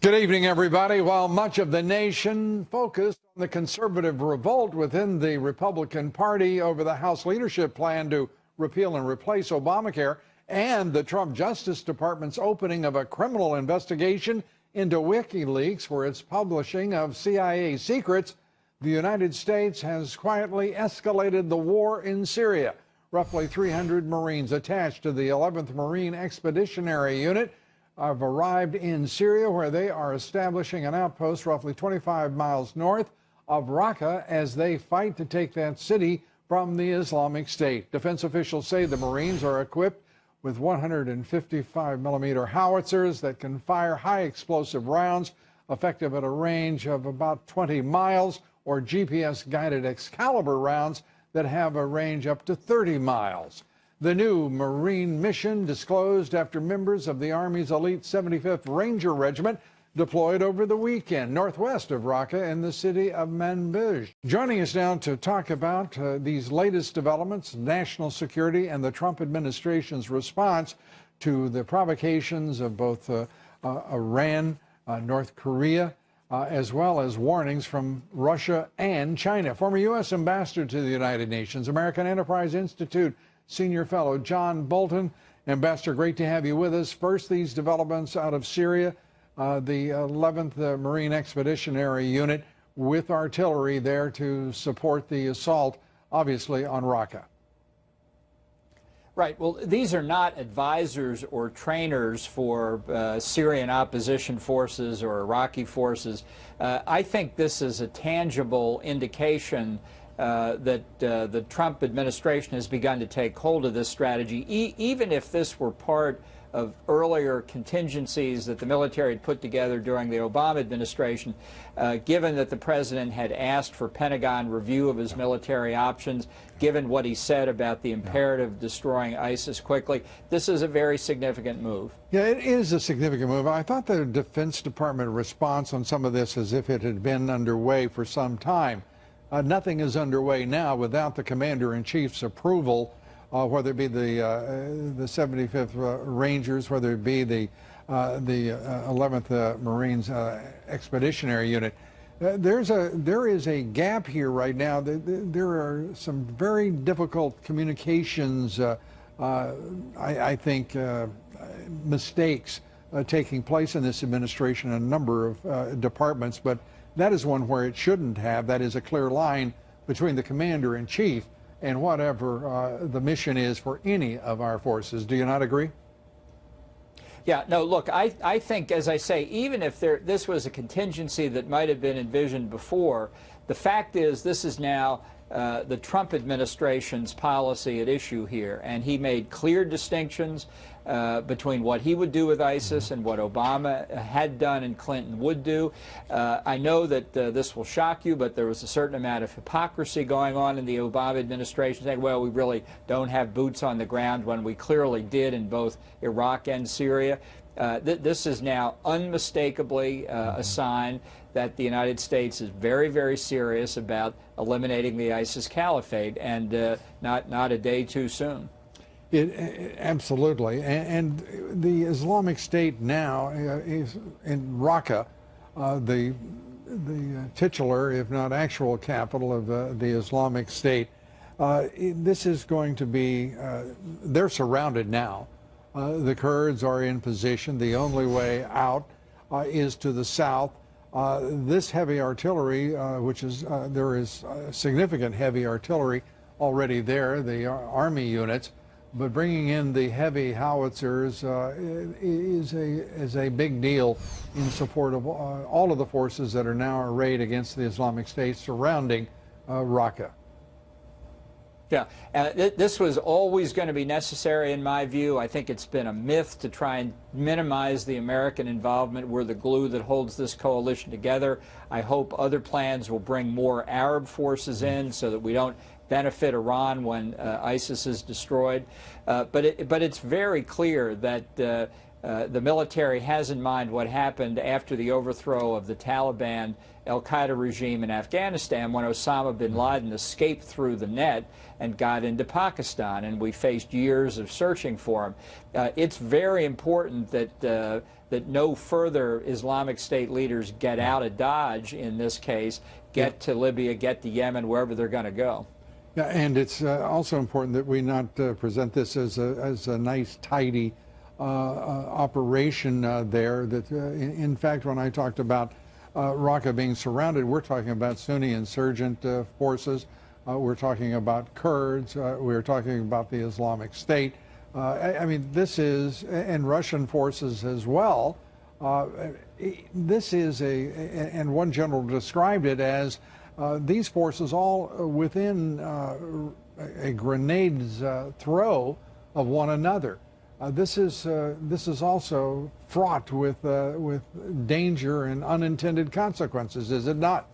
Good evening, everybody. While much of the nation focused on the conservative revolt within the Republican Party over the House leadership plan to repeal and replace Obamacare and the Trump Justice Department's opening of a criminal investigation into WikiLeaks for its publishing of CIA secrets, the United States has quietly escalated the war in Syria. Roughly 300 Marines attached to the 11th Marine Expeditionary Unit have arrived in Syria, where they are establishing an outpost roughly 25 miles north of Raqqa as they fight to take that city from the Islamic State. Defense officials say the Marines are equipped with 155-millimeter howitzers that can fire high explosive rounds effective at a range of about 20 miles, or GPS-guided Excalibur rounds that have a range up to 30 miles. The new Marine mission disclosed after members of the Army's elite 75th Ranger Regiment deployed over the weekend northwest of Raqqa in the city of Manbij. Joining us now to talk about these latest developments, national security, and the Trump administration's response to the provocations of both Iran, North Korea, as well as warnings from Russia and China. Former U.S. Ambassador to the United Nations, American Enterprise Institute Senior Fellow John Bolton. Ambassador, great to have you with us. First, these developments out of Syria, the 11th Marine Expeditionary Unit with artillery there to support the assault, obviously, on Raqqa. Right. Well, these are not advisors or trainers for Syrian opposition forces or Iraqi forces. I think this is a tangible indication that the Trump administration has begun to take hold of this strategy, even if this were part of earlier contingencies that the military had put together during the Obama administration, given that the president had asked for Pentagon review of his military options, given what he said about the imperative of destroying ISIS quickly. This is a very significant move. Yeah, it is a significant move. I thought the Defense Department response on some of this as if it had been underway for some time. Nothing is underway now without the Commander-in-Chief's approval, whether it be the 75th Rangers, whether it be the 11th Marines Expeditionary Unit. There is a gap here right now. There are some very difficult communications, I think, mistakes taking place in this administration in a number of departments, but that is one where it shouldn't have. That is a clear line between the Commander-in-Chief and whatever the mission is for any of our forces. Do you not agree? Yeah, no, look, I think, as I say, even if this was a contingency that might have been envisioned before, the fact is this is now the Trump administration's policy at issue here, and he made clear distinctions between what he would do with ISIS and what Obama had done and Clinton would do. I know that this will shock you, but there was a certain amount of hypocrisy going on in the Obama administration, saying, well, we really don't have boots on the ground, when we clearly did in both Iraq and Syria. This is now unmistakably a sign that the United States is very, very serious about eliminating the ISIS caliphate, and not a day too soon. Absolutely. And the Islamic State now is in Raqqa, the titular, if not actual, capital of the Islamic State. This is going to be, they're surrounded now. The Kurds are in position. The only way out is to the south. This heavy artillery, there is significant heavy artillery already there, the Army units, but bringing in the heavy howitzers is a big deal in support of all of the forces that are now arrayed against the Islamic State surrounding Raqqa. Yeah, this was always going to be necessary in my view. I think it's been a myth to try and minimize the American involvement. We're the glue that holds this coalition together. I hope other plans will bring more Arab forces in so that we don't benefit Iran when ISIS is destroyed. But it's very clear that the military has in mind what happened after the overthrow of the Taliban al-Qaeda regime in Afghanistan, when Osama bin Laden escaped through the net and got into Pakistan, and we faced years of searching for him. It's very important that that no further Islamic State leaders get out of Dodge in this case, get to Libya, get to Yemen, wherever they're going to go. Yeah, and it's also important that we not present this as a nice, tidy operation there. That, in fact, when I talked about Raqqa being surrounded, we're talking about Sunni insurgent forces. We're talking about Kurds. We're talking about the Islamic State. I mean, this is, and Russian forces as well. This is and one general described it as these forces all within a grenade's throw of one another. This is also fraught with danger and unintended consequences, is it not?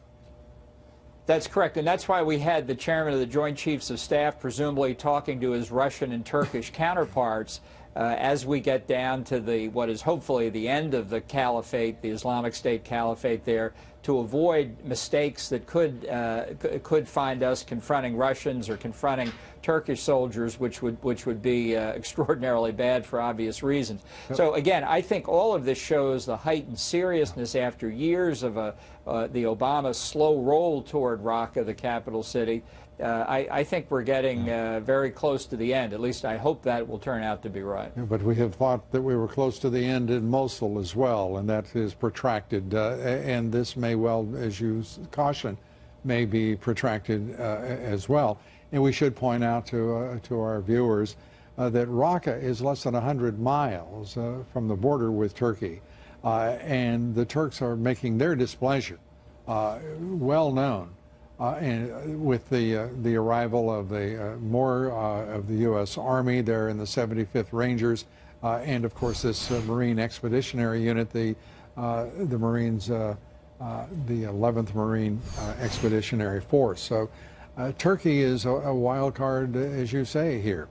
That's correct, and that's why we had the chairman of the Joint Chiefs of Staff presumably talking to his Russian and Turkish counterparts as we get down to what is hopefully the end of the caliphate, the Islamic State caliphate there, to avoid mistakes that could find us confronting Russians or confronting Turkish soldiers, which would be extraordinarily bad for obvious reasons. So again, I think all of this shows the heightened seriousness after years of the Obama slow roll toward Raqqa, the capital city. I think we're getting very close to the end. At least I hope that will turn out to be right. Yeah, but we have thought that we were close to the end in Mosul as well, and that is protracted. And this may well, as you caution, may be protracted as well. And we should point out to our viewers that Raqqa is less than 100 miles from the border with Turkey, and the Turks are making their displeasure well known. And with the arrival of more of the U.S. Army there in the 75th Rangers, and of course this Marine Expeditionary Unit, the Marines, the 11th Marine Expeditionary Force. So Turkey is a wild card, as you say here.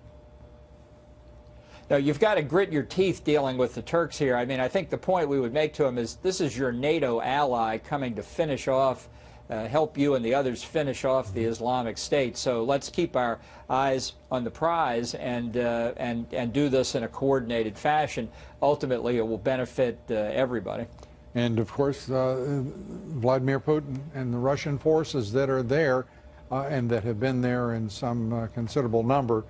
Now, you've got to grit your teeth dealing with the Turks here. I mean, I think the point we would make to them is this is your NATO ally coming to finish off, help you and the others finish off the Islamic State. So let's keep our eyes on the prize and do this in a coordinated fashion. Ultimately, it will benefit everybody. And of course, Vladimir Putin and the Russian forces that are there and that have been there in some considerable number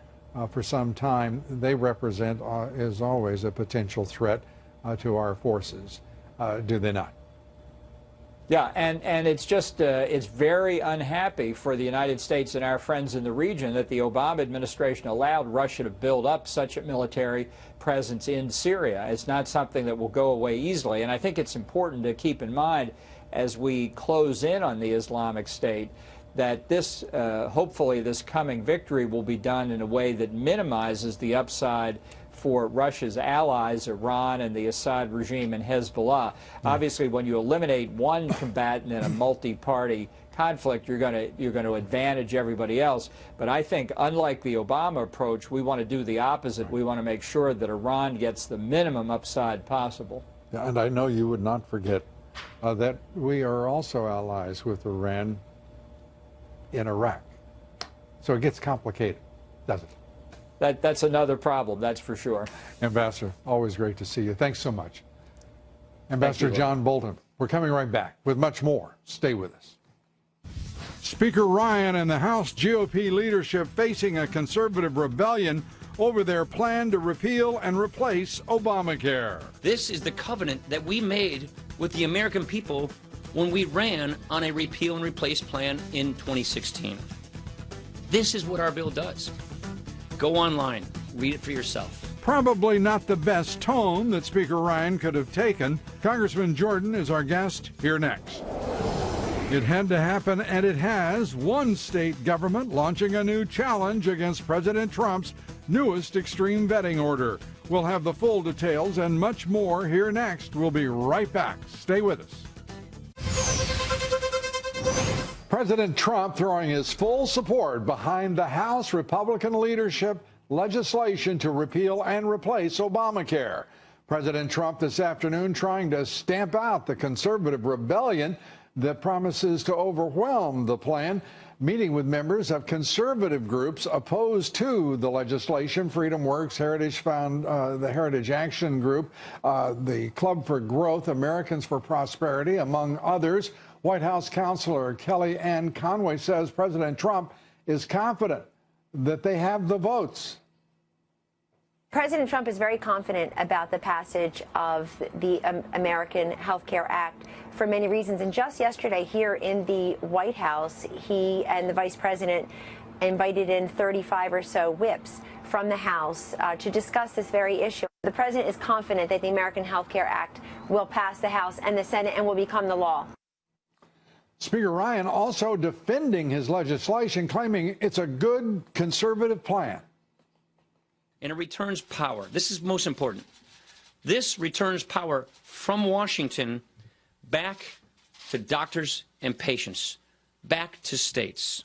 for some time, they represent, as always, a potential threat to our forces, do they not? Yeah, and it's just, it's very unhappy for the United States and our friends in the region that the Obama administration allowed Russia to build up such a military presence in Syria. It's not something that will go away easily, and I think it's important to keep in mind as we close in on the Islamic State that this, hopefully this coming victory will be done in a way that minimizes the upside for Russia's allies, Iran and the Assad regime and Hezbollah. Obviously, when you eliminate one combatant in a multi-party conflict, you're going to advantage everybody else. But I think, unlike the Obama approach, we want to do the opposite. We want to make sure that Iran gets the minimum upside possible. Yeah, and I know you would not forget that we are also allies with Iran in Iraq. So it gets complicated, doesn't it? That's another problem, that's for sure. Ambassador, always great to see you. Thanks so much. Ambassador John Bolton, we're coming right back with much more. Stay with us. Speaker Ryan and the House GOP leadership facing a conservative rebellion over their plan to repeal and replace Obamacare. This is the covenant that we made with the American people when we ran on a repeal and replace plan in 2016. This is what our bill does. Go online, read it for yourself. Probably not the best tone that Speaker Ryan could have taken. Congressman Jordan is our guest here next. It had to happen, and it has. One state government launching a new challenge against President Trump's newest extreme vetting order. We'll have the full details and much more here next. We'll be right back. Stay with us. President Trump throwing his full support behind the House Republican leadership legislation to repeal and replace Obamacare. President Trump this afternoon trying to stamp out the conservative rebellion that promises to overwhelm the plan, meeting with members of conservative groups opposed to the legislation. Freedom Works, the Heritage Action Group, the Club for Growth, Americans for Prosperity, among others. White House counselor Kellyanne Conway says President Trump is confident that they have the votes. President Trump is very confident about the passage of the American Health Care Act for many reasons. And just yesterday here in the White House, he and the vice president invited in 35 or so whips from the House to discuss this very issue. The president is confident that the American Health Care Act will pass the House and the Senate and will become the law. Speaker Ryan also defending his legislation, claiming it's a good conservative plan. And it returns power. This is most important. This returns power from Washington back to doctors and patients, back to states.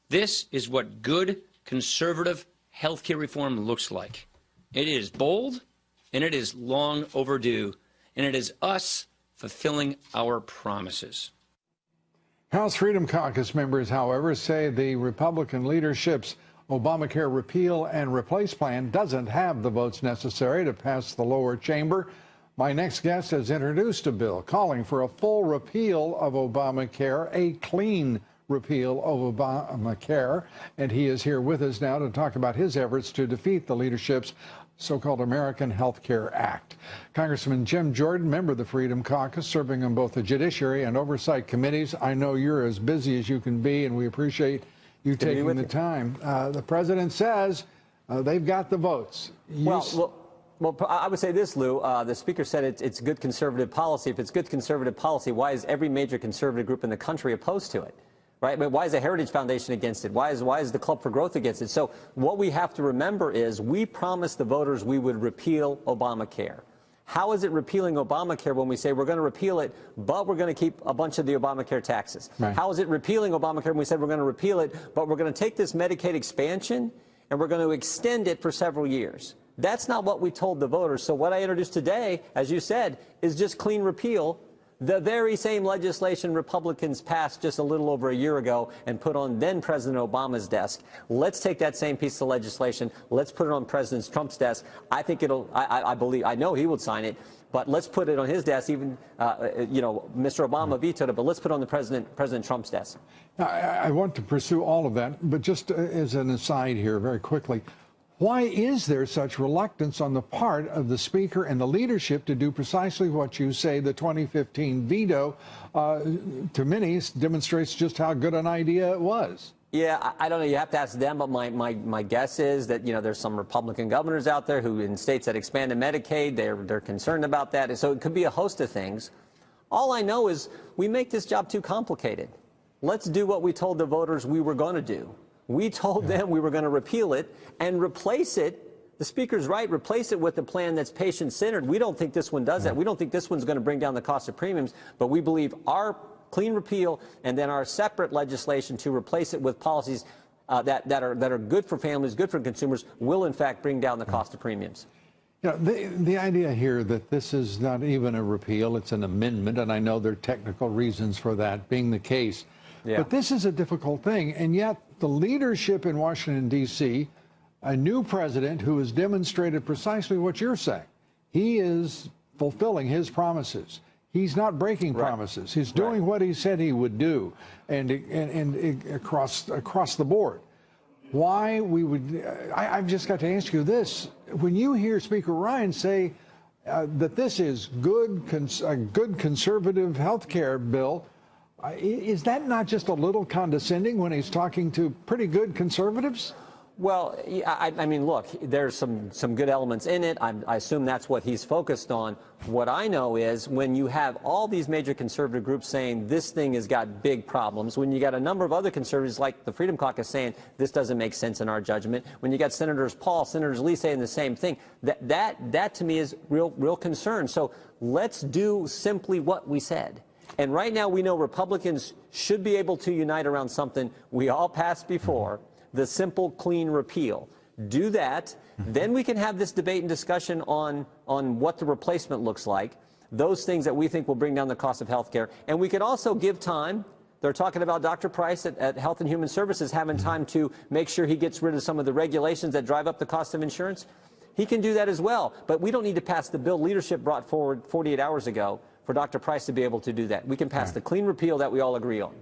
This is what good conservative health care reform looks like. It is bold, and it is long overdue, and it is us fulfilling our promises. House Freedom Caucus members, however, say the Republican leadership's Obamacare repeal and replace plan doesn't have the votes necessary to pass the lower chamber. My next guest has introduced a bill calling for a full repeal of Obamacare, a clean repeal of Obamacare, and he is here with us now to talk about his efforts to defeat the leadership's so-called American Health Care Act. Congressman Jim Jordan, member of the Freedom Caucus, serving on both the Judiciary and Oversight Committees. I know you're as busy as you can be, and we appreciate you taking the time. The president says they've got the votes. Well, I would say this, Lou. The speaker said it's good conservative policy. If it's good conservative policy, why is every major conservative group in the country opposed to it? Right? But why is the Heritage Foundation against it? Why is the Club for Growth against it? So what we have to remember is we promised the voters we would repeal Obamacare. How is it repealing Obamacare when we say we're going to repeal it, but we're going to keep a bunch of the Obamacare taxes? Right. How is it repealing Obamacare when we said we're going to repeal it, but we're going to take this Medicaid expansion and we're going to extend it for several years? That's not what we told the voters. So what I introduced today, as you said, is just clean repeal. The very same legislation Republicans passed just a little over a year ago and put on then President Obama's desk. Let's take that same piece of legislation. Let's put it on President Trump's desk. I think I know he would sign it, but let's put it on his desk. Even, Mr. Obama vetoed it, but let's put it on the President Trump's desk. I want to pursue all of that, but just as an aside here, very quickly, why is there such reluctance on the part of the Speaker and the leadership to do precisely what you say the 2015 veto, to many, demonstrates just how good an idea it was? Yeah, I don't know. You have to ask them, but my guess is that, there's some Republican governors out there who, in states that expanded Medicaid, they're concerned about that. So it could be a host of things. All I know is we make this job too complicated. Let's do what we told the voters we were going to do. We told them we were going to repeal it and replace it. The Speaker's right, replace it with a plan that's patient-centered. We don't think this one does that. We don't think this one's going to bring down the cost of premiums, but we believe our clean repeal and then our separate legislation to replace it with policies that are good for families, good for consumers, will in fact bring down the cost of premiums. The idea here that this is not even a repeal, it's an amendment, and I know there are technical reasons for that being the case. Yeah. But this is a difficult thing, and yet the leadership in Washington, D.C., a new president who has demonstrated precisely what you're saying. He is fulfilling his promises. He's not breaking promises. He's doing what he said he would do, and across the board. Why we would? I've just got to ask you this: when you hear Speaker Ryan say that this is a good conservative health care bill, is that not just a little condescending when he's talking to pretty good conservatives? Well, I mean, look, there's some good elements in it. I assume that's what he's focused on. What I know is when you have all these major conservative groups saying this thing has got big problems, when you got a number of other conservatives like the Freedom Caucus saying this doesn't make sense in our judgment, when you got Senators Paul, Senators Lee saying the same thing, that to me is real concern. So let's do simply what we said. And right now we know Republicans should be able to unite around something we all passed before, the simple, clean repeal. Do that. Then we can have this debate and discussion on what the replacement looks like, those things that we think will bring down the cost of health care. And we could also give time. They're talking about Dr. Price at Health and Human Services having time to make sure he gets rid of some of the regulations that drive up the cost of insurance. He can do that as well. But we don't need to pass the bill leadership brought forward 48 hours ago for Dr. Price to be able to do that. We can pass the clean repeal that we all agree on.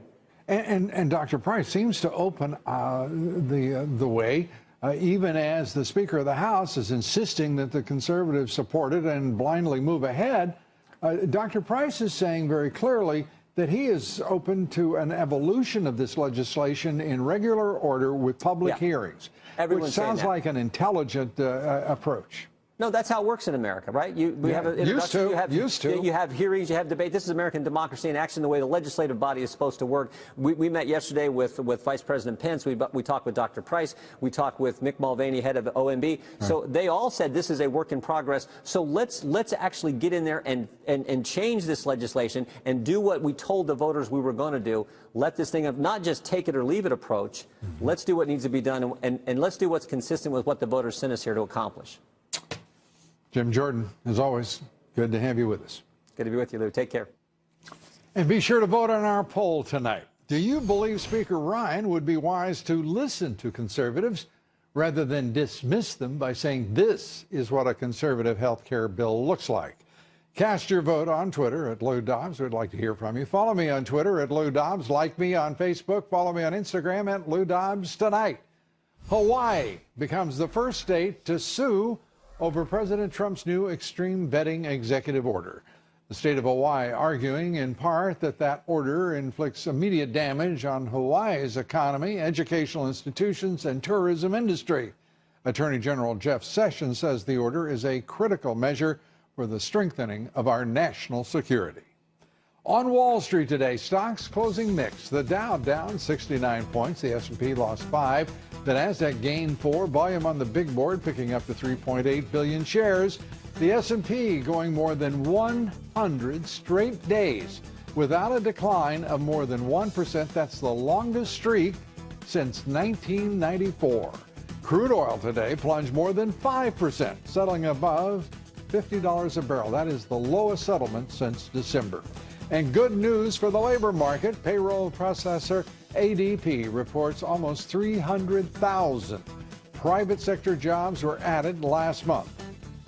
And Dr. Price seems to open the way, even as the Speaker of the House is insisting that the conservatives support it and blindly move ahead. Dr. Price is saying very clearly that he is open to an evolution of this legislation in regular order with public hearings, which sounds like an intelligent approach. No, that's how it works in America, right? We have an introduction, you have hearings, you have debate. This is American democracy in action, the way the legislative body is supposed to work. We met yesterday with Vice President Pence. We talked with Dr. Price. We talked with Mick Mulvaney, head of the OMB. So they all said this is a work in progress. So let's actually get in there and change this legislation and do what we told the voters we were going to do. Let this thing of not just take it or leave it approach. Let's do what needs to be done, and let's do what's consistent with what the voters sent us here to accomplish. Jim Jordan, as always, good to have you with us. Good to be with you, Lou. Take care. And be sure to vote on our poll tonight. Do you believe Speaker Ryan would be wise to listen to conservatives rather than dismiss them by saying this is what a conservative health care bill looks like? Cast your vote on Twitter at Lou Dobbs. We'd like to hear from you. Follow me on Twitter at Lou Dobbs. Like me on Facebook. Follow me on Instagram at Lou Dobbs Tonight. Hawaii becomes the first state to sue over President Trump's new extreme vetting executive order. The state of Hawaii arguing in part that order inflicts immediate damage on Hawaii's economy, educational institutions, and tourism industry. Attorney General Jeff Sessions says the order is a critical measure for the strengthening of our national security. On Wall Street today, stocks closing mixed. The Dow down 69 points. The S&P lost 5. The Nasdaq gained 4. Volume on the big board picking up to 3.8 billion shares. The S&P going more than 100 straight days without a decline of more than 1%. That's the longest streak since 1994. Crude oil today plunged more than 5%, settling above $50 a barrel. That is the lowest settlement since December. And good news for the labor market. Payroll processor ADP reports almost 300,000 private sector jobs were added last month.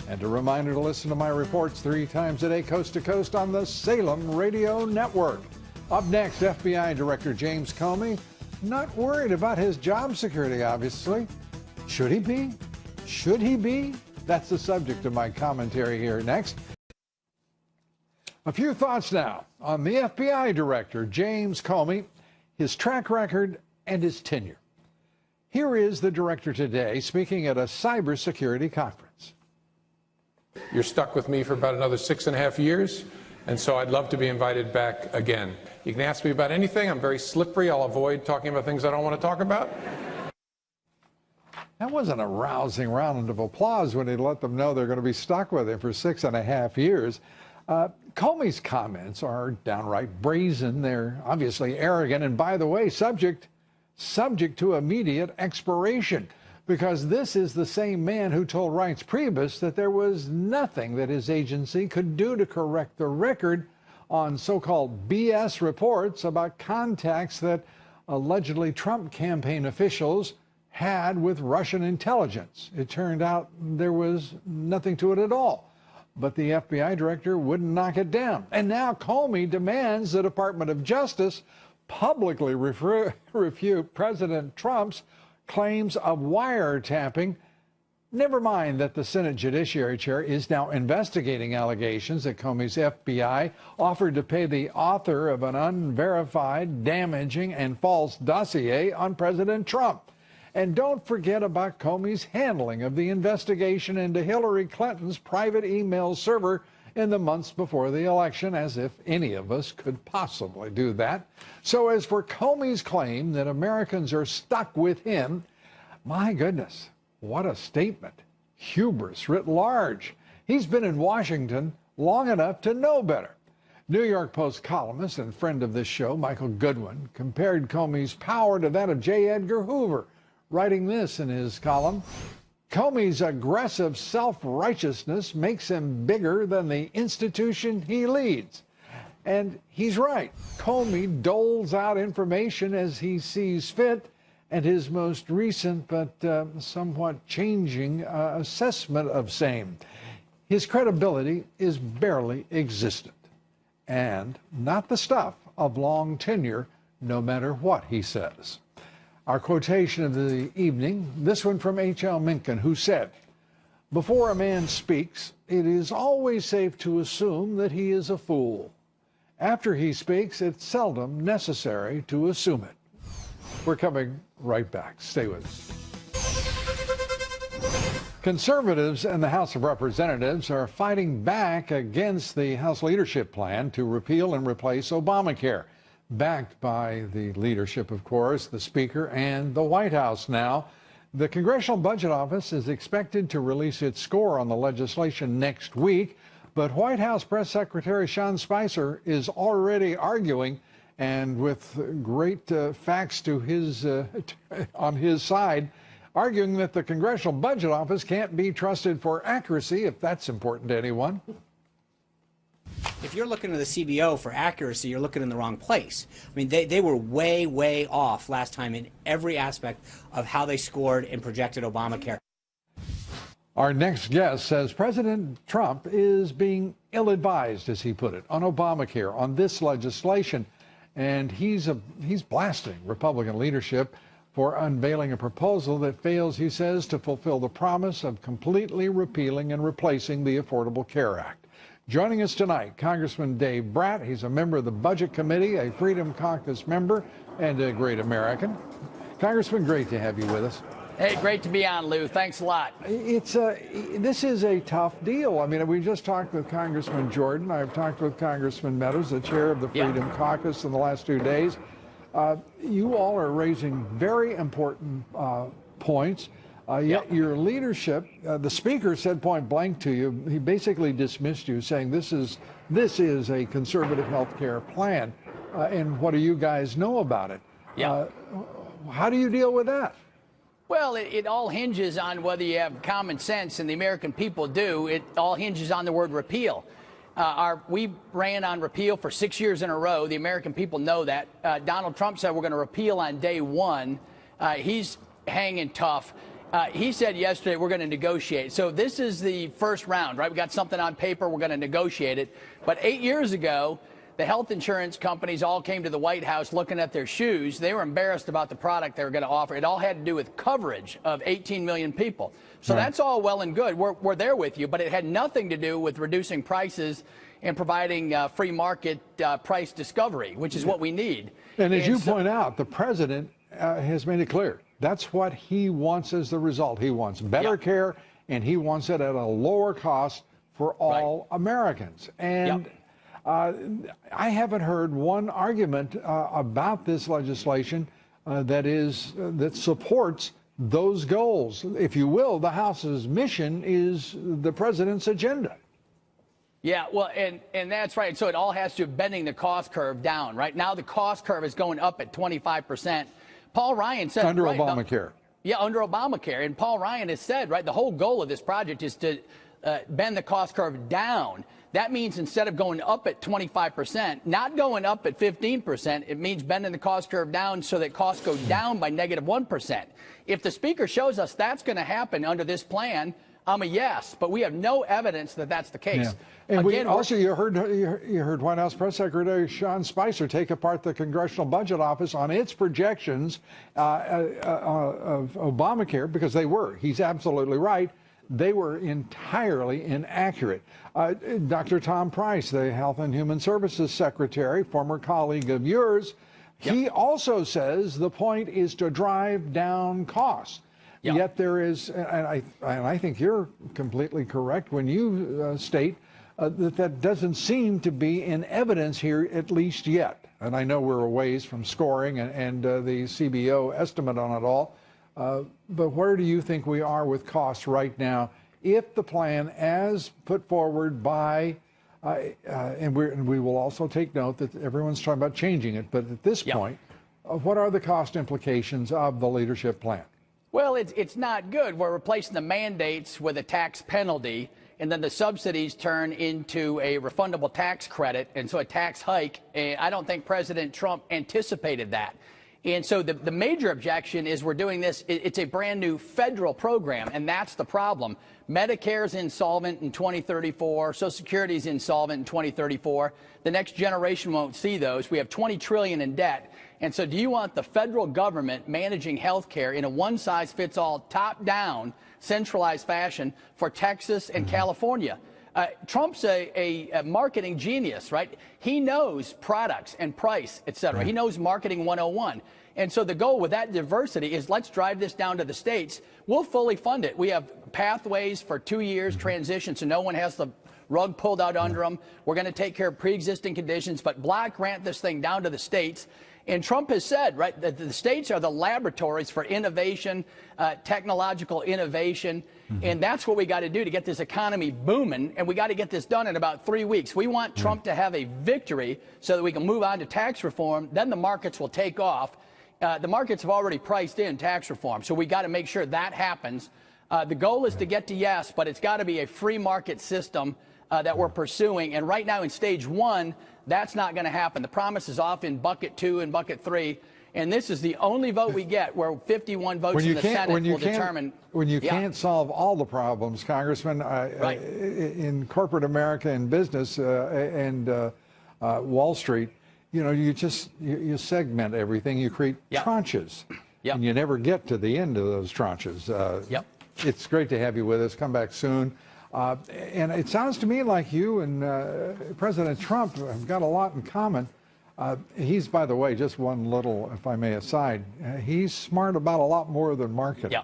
And a reminder to listen to my reports 3 times a day, coast to coast on the Salem Radio Network. Up next, FBI Director James Comey, not worried about his job security, obviously. Should he be? Should he be? That's the subject of my commentary here next. A few thoughts now on the FBI Director, James Comey, his track record, and his tenure. Here is the director today speaking at a cybersecurity conference. You're stuck with me for about another 6.5 years, and so I'd love to be invited back again. You can ask me about anything. I'm very slippery. I'll avoid talking about things I don't want to talk about. That wasn't a rousing round of applause when he let them know they're going to be stuck with him for 6.5 years. Comey's comments are downright brazen. They're obviously arrogant, and by the way, subject to immediate expiration, because this is the same man who told Reince Priebus that there was nothing that his agency could do to correct the record on so-called BS reports about contacts that allegedly Trump campaign officials had with Russian intelligence. It turned out there was nothing to it at all. But the FBI director wouldn't knock it down. And now Comey demands the Department of Justice publicly refute President Trump's claims of wiretapping. Never mind that the Senate Judiciary Chair is now investigating allegations that Comey's FBI offered to pay the author of an unverified, damaging, and false dossier on President Trump. And don't forget about Comey's handling of the investigation into Hillary Clinton's private email server in the months before the election, as if any of us could possibly do that. So as for Comey's claim that Americans are stuck with him, my goodness, what a statement. Hubris writ large. He's been in Washington long enough to know better. New York Post columnist and friend of this show, Michael Goodwin, compared Comey's power to that of J. Edgar Hoover, writing this in his column: Comey's aggressive self-righteousness makes him bigger than the institution he leads. And he's right. Comey doles out information as he sees fit, and his most recent but somewhat changing assessment of same. His credibility is barely existent, and not the stuff of long tenure, no matter what he says. Our quotation of the evening, this one from H.L. Mencken, who said, "Before a man speaks, it is always safe to assume that he is a fool. After he speaks, it's seldom necessary to assume it." We're coming right back. Stay with us. Conservatives in the House of Representatives are fighting back against the House leadership plan to repeal and replace Obamacare, backed by the leadership, of course, the Speaker, and the White House now. The Congressional Budget Office is expected to release its score on the legislation next week, but White House Press Secretary Sean Spicer is already arguing, and with great facts to his on his side, arguing that the Congressional Budget Office can't be trusted for accuracy, if that's important to anyone. If you're looking to the CBO for accuracy, you're looking in the wrong place. I mean, they were way, way off last time in every aspect of how they scored and projected Obamacare. Our next guest says President Trump is being ill-advised, as he put it, on Obamacare, on this legislation, and he's blasting Republican leadership for unveiling a proposal that fails, he says, to fulfill the promise of completely repealing and replacing the Affordable Care Act. Joining us tonight, Congressman Dave Bratt. He's a member of the Budget Committee, a Freedom Caucus member, and a great American. Congressman, great to have you with us. Hey, great to be on, Lou. Thanks a lot. This is a tough deal. I mean, we just talked with Congressman Jordan. I've talked with Congressman Meadows, the chair of the Freedom Caucus, in the last 2 days. You all are raising very important points. Yet your leadership, the Speaker said point blank to you, he basically dismissed you, saying this is a conservative health care plan, and what do you guys know about it? How do you deal with that? Well, it all hinges on whether you have common sense, and the American people do. It all hinges on the word repeal. We ran on repeal for 6 years in a row. The American people know that. Donald Trump said we're going to repeal on day one. He's hanging tough. He said yesterday we're going to negotiate. So this is the first round, right? We got something on paper. We're going to negotiate it. But 8 years ago, the health insurance companies all came to the White House looking at their shoes. They were embarrassed about the product they were going to offer. It all had to do with coverage of 18 million people. So that's all well and good. We're there with you. But it had nothing to do with reducing prices and providing free market price discovery, which is what we need. And as you point out, the president has made it clear. That's what he wants as the result. He wants better care, and he wants it at a lower cost for all Americans. And I haven't heard one argument about this legislation that supports those goals. If you will, the House's mission is the president's agenda. Yeah, well, and that's right. So it all has to do with bending the cost curve down. Right now, the cost curve is going up at 25%. Paul Ryan said under Obamacare. Under Obamacare. And Paul Ryan has said, right, the whole goal of this project is to bend the cost curve down. That means instead of going up at 25%, not going up at 15%, it means bending the cost curve down so that costs go down by -1%. If the Speaker shows us that's going to happen under this plan, I'm a yes, but we have no evidence that that's the case. Yeah. And you heard White House Press Secretary Sean Spicer take apart the Congressional Budget Office on its projections of Obamacare, because he's absolutely right, they were entirely inaccurate. Dr. Tom Price, the Health and Human Services Secretary, former colleague of yours, he also says the point is to drive down costs. Yet there is, and I think you're completely correct when you state that doesn't seem to be in evidence here, at least yet. And I know we're a ways from scoring and the CBO estimate on it all. But where do you think we are with costs right now if the plan as put forward by, and we will also take note that everyone's talking about changing it, but at this point, what are the cost implications of the leadership plan? Well, it's not good. We're replacing the mandates with a tax penalty, and then the subsidies turn into a refundable tax credit, and so a tax hike. And I don't think President Trump anticipated that. And so the major objection is we're doing this. It's a brand new federal program, and that's the problem. Medicare's insolvent in 2034. Social Security's insolvent in 2034. The next generation won't see those. We have $20 trillion in debt. And so do you want the federal government managing health care in a one-size-fits-all, top-down, centralized fashion for Texas and California? Trump's a marketing genius, right? He knows products and price, et cetera. He knows marketing 101. And so the goal with that diversity is let's drive this down to the states. We'll fully fund it. We have pathways for 2 years transition, so no one has the rug pulled out under them. We're going to take care of pre-existing conditions, but block grant this thing down to the states. And Trump has said, right, that the states are the laboratories for innovation, technological innovation. And that's what we got to do to get this economy booming. And we got to get this done in about 3 weeks. We want Trump to have a victory so that we can move on to tax reform. Then the markets will take off. The markets have already priced in tax reform. So we got to make sure that happens. The goal is to get to yes, but it's got to be a free market system that we're pursuing. And right now in stage one, that's not going to happen. The promise is off in bucket 2 and bucket 3. And this is the only vote we get where 51 votes in the Senate will determine. When you can't solve all the problems, Congressman, in corporate America and business and Wall Street, you know, you segment everything. You create tranches. And you never get to the end of those tranches. It's great to have you with us. Come back soon. And it sounds to me like you and President Trump have got a lot in common. He's, by the way, just one little, if I may, aside, he's smart about a lot more than marketing.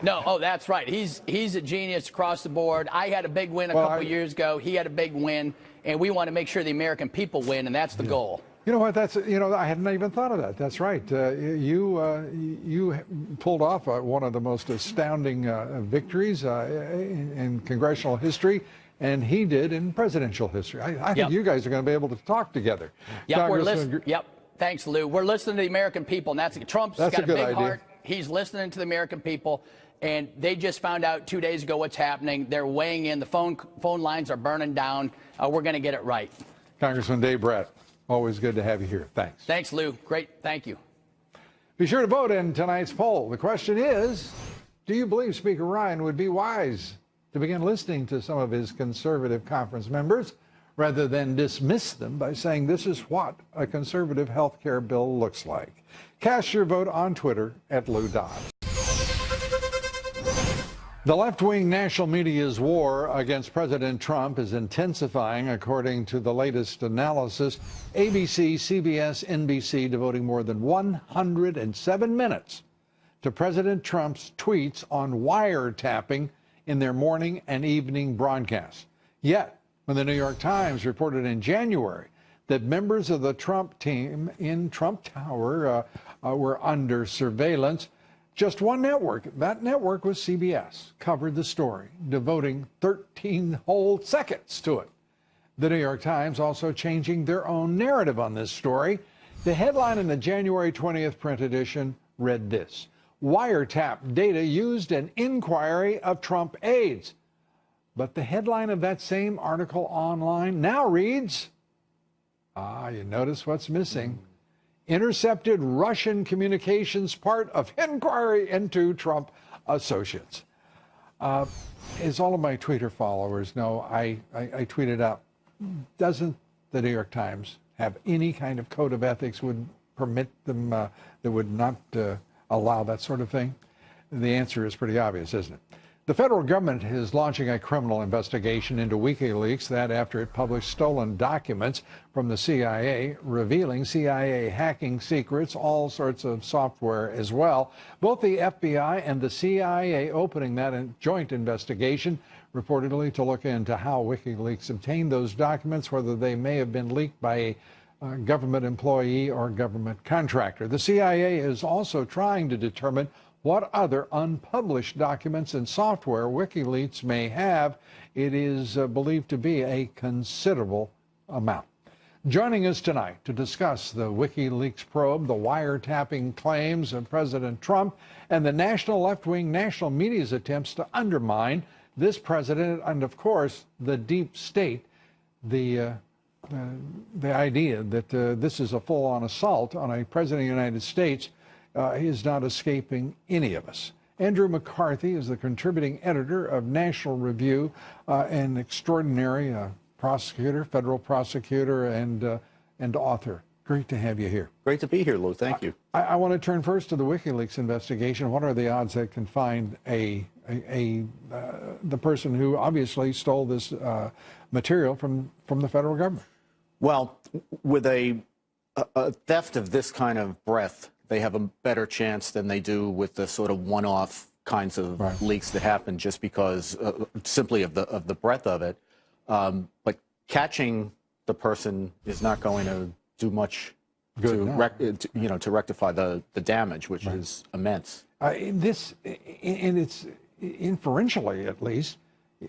No, oh, that's right. He's a genius across the board. I had a big win a couple years ago. He had a big win, and we want to make sure the American people win, and that's the goal. You know what? I hadn't even thought of that. That's right. You pulled off one of the most astounding victories in congressional history, and he did in presidential history. I think you guys are going to be able to talk together. We're listening. Thanks, Lou. We're listening to the American people, and Trump's got a big heart. He's listening to the American people, and they just found out 2 days ago what's happening. They're weighing in. The phone lines are burning down. We're going to get it right. Congressman Dave Brett. Always good to have you here. Thanks. Thanks, Lou. Great. Thank you. Be sure to vote in tonight's poll. The question is, do you believe Speaker Ryan would be wise to begin listening to some of his conservative conference members rather than dismiss them by saying this is what a conservative health care bill looks like? Cast your vote on Twitter at Lou Dobbs. The left-wing national media's war against President Trump is intensifying, according to the latest analysis. ABC, CBS, NBC devoting more than 107 minutes to President Trump's tweets on wiretapping in their morning and evening broadcasts. Yet, when the New York Times reported in January that members of the Trump team in Trump Tower were under surveillance, just one network, that network was CBS, covered the story, devoting 13 whole seconds to it. The New York Times also changing their own narrative on this story. The headline in the January 20th print edition read this: "Wiretap data used in inquiry of Trump aides." But the headline of that same article online now reads, you notice what's missing. Intercepted Russian communications part of inquiry into Trump associates. As all of my Twitter followers know, I tweeted out, doesn't the New York Times have any kind of code of ethics would permit them, that would not allow that sort of thing? The answer is pretty obvious, isn't it? The federal government is launching a criminal investigation into WikiLeaks, that after it published stolen documents from the CIA, revealing CIA hacking secrets, all sorts of software as well. Both the FBI and the CIA opening that joint investigation, reportedly to look into how WikiLeaks obtained those documents, whether they may have been leaked by a government employee or government contractor. The CIA is also trying to determine what other unpublished documents and software WikiLeaks may have. It is believed to be a considerable amount. Joining us tonight to discuss the WikiLeaks probe, the wiretapping claims of President Trump, and the national left-wing national media's attempts to undermine this president, and of course, the deep state, the idea that this is a full-on assault on a president of the United States is not escaping any of us. Andrew McCarthy is the contributing editor of National Review, an extraordinary prosecutor, federal prosecutor, and author. Great to have you here. Great to be here, Lou. Thank you. I want to turn first to the WikiLeaks investigation. What are the odds that can find the person who obviously stole this material from the federal government? Well, with a theft of this kind of breadth, they have a better chance than they do with the sort of one-off kinds of leaks that happen just because simply of the breadth of it. But catching the person is not going to do much to rectify the damage, which is immense. And it's inferentially, at least,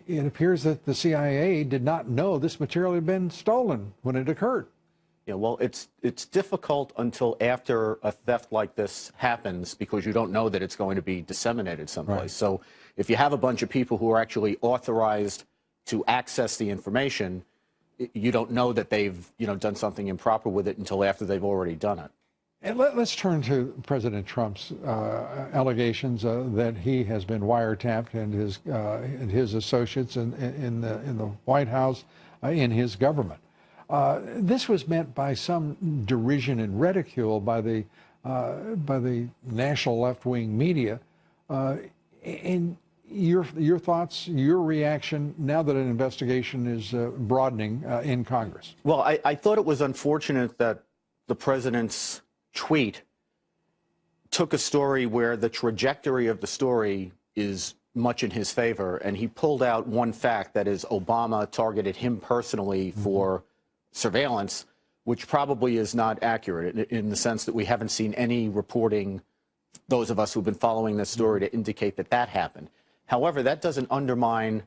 it appears that the CIA did not know this material had been stolen when it occurred. Yeah, well, it's difficult until after a theft like this happens because you don't know that it's going to be disseminated someplace. Right. So if you have a bunch of people who are actually authorized to access the information, you don't know that they've done something improper with it until after they've already done it. And let's turn to President Trump's allegations that he has been wiretapped and his associates in the White House, in his government. This was meant by some derision and ridicule by the national left-wing media. And your thoughts, your reaction now that an investigation is broadening in Congress? Well, I thought it was unfortunate that the president's tweet took a story where the trajectory of the story is much in his favor, and he pulled out one fact, that is Obama targeted him personally for surveillance, which probably is not accurate in the sense that we haven't seen any reporting, those of us who've been following this story, to indicate that that happened. However, that doesn't undermine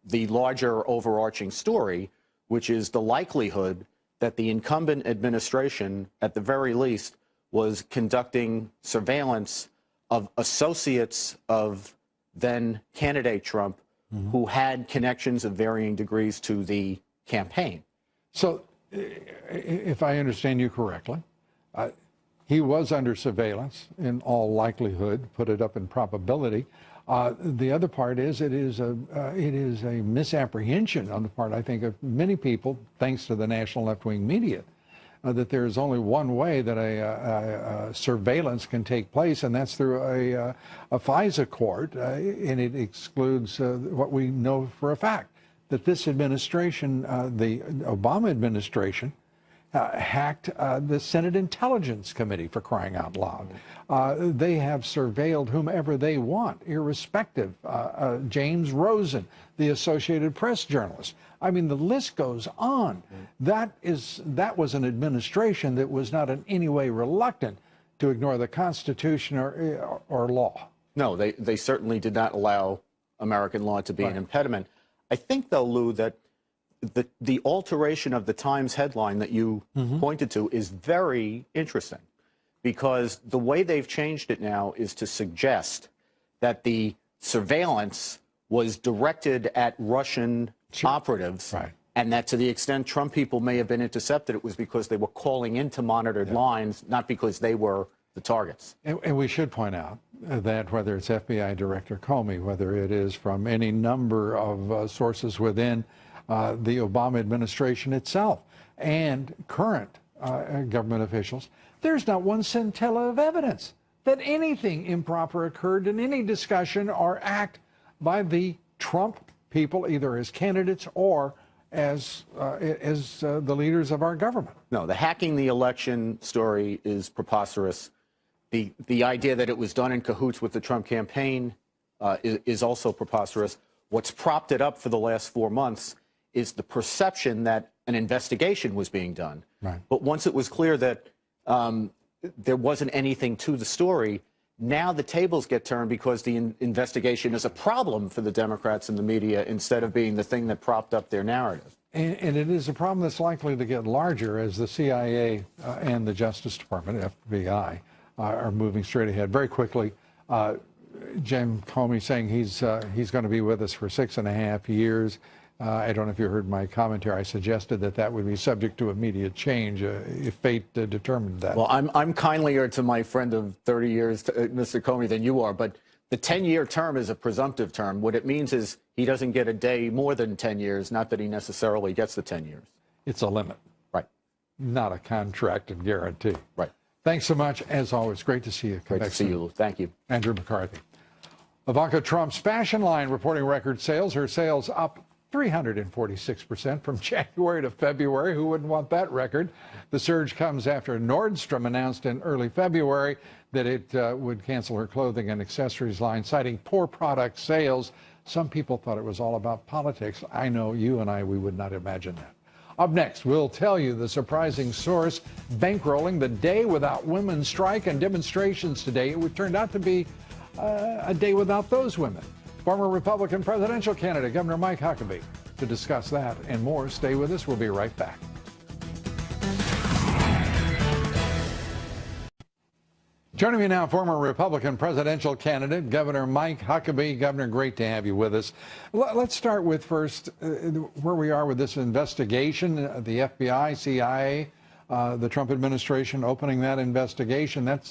the larger overarching story, which is the likelihood that the incumbent administration, at the very least, was conducting surveillance of associates of then candidate Trump who had connections of varying degrees to the campaign. So, if I understand you correctly, he was under surveillance in all likelihood, put it up in probability. The other part is it is a misapprehension on the part, I think, of many people, thanks to the national left-wing media, that there is only one way that a surveillance can take place, and that's through a FISA court, and it excludes what we know for a fact, that this administration, the Obama administration, hacked the Senate Intelligence Committee, for crying out loud. They have surveilled whomever they want, irrespective. James Rosen, the Associated Press journalist. I mean, the list goes on. That was an administration that was not in any way reluctant to ignore the Constitution or law. No, they certainly did not allow American law to be an impediment. I think, though, Lou, that the alteration of the Times headline that you pointed to is very interesting, because the way they've changed it now is to suggest that the surveillance was directed at Russian operatives, and that to the extent Trump people may have been intercepted, it was because they were calling into monitored lines, not because they were the targets. And we should point out that whether it's FBI Director Comey, whether it is from any number of sources within the Obama administration itself and current government officials, there's not one scintilla of evidence that anything improper occurred in any discussion or act by the Trump people, either as candidates or as the leaders of our government. No, the hacking the election story is preposterous. The idea that it was done in cahoots with the Trump campaign is also preposterous. What's propped it up for the last 4 months is the perception that an investigation was being done. But once it was clear that there wasn't anything to the story, now the tables get turned because the investigation is a problem for the Democrats and the media instead of being the thing that propped up their narrative. And it is a problem that's likely to get larger as the CIA and the Justice Department, FBI, are moving straight ahead. Very quickly, Jim Comey saying he's going to be with us for 6.5 years. I don't know if you heard my commentary. I suggested that would be subject to immediate change if fate determined that. Well, I'm kindlier to my friend of 30 years, Mr. Comey, than you are, but the 10-year term is a presumptive term. What it means is he doesn't get a day more than 10 years, not that he necessarily gets the 10 years. It's a limit. Right. Not a contracted guarantee. Right. Thanks so much. As always, great to see you. Great to see you, Lou. Thank you. Andrew McCarthy. Ivanka Trump's fashion line reporting record sales. Her sales up 346% from January to February. Who wouldn't want that record? The surge comes after Nordstrom announced in early February that it would cancel her clothing and accessories line, citing poor product sales. Some people thought it was all about politics. I know you and I, we would not imagine that. Up next, we'll tell you the surprising source bankrolling the day without women's strike and demonstrations today. It turned out to be a day without those women. Former Republican presidential candidate Governor Mike Huckabee. To discuss that and more, stay with us. We'll be right back. Joining me now, former Republican presidential candidate Governor Mike Huckabee. Governor, great to have you with us. Let's start with first where we are with this investigation. The FBI, CIA, the Trump administration opening that investigation. That's